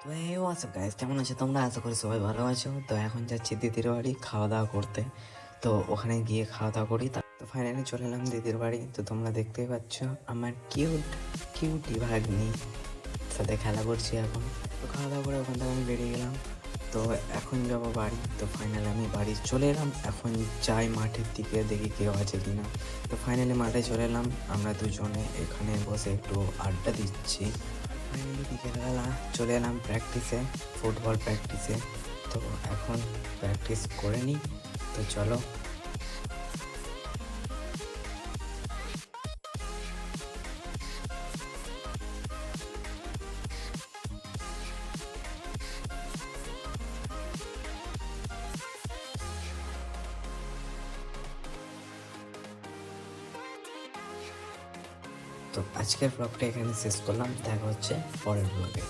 তো এই WhatsApp guys, কেমন আছো তোমরা? আশা করি সবাই ভালো আছো। তো এখন যাচ্ছি দিদির বাড়ি খাওয়া দাওয়া করতে। তো ওখানে গিয়ে খাওয়া দাওয়া করি। তো ফাইনালি চলে এলাম দিদির বাড়ি। তো তোমরা দেখতেই পাচ্ছ আমার কিউটি ভাগ্নি সাথে খেলা করছি এখন। তো খাওয়া দাওয়া করে ওখান থেকে আমি বেরিয়ে গেলাম। তো এখন যাবো বাড়ি। তো ফাইনালি আমি বাড়ি চলে এলাম। এখন যাই মাঠের দিকে, দেখি কেউ আছে কিনা। তো ফাইনালি মাঠে চলে এলাম। আমরা দুজনে এখানে বসে একটু আড্ডা দিচ্ছি। ফাইনালি বিকেলবেলা চলে এলাম প্র্যাকটিসে, ফুটবল প্র্যাকটিসে। তো এখন প্র্যাকটিস করে নিই। তো চলো। তো আজকের ব্লগটা এখানে শেষ করলাম। দেখা হচ্ছে পরের ব্লগে।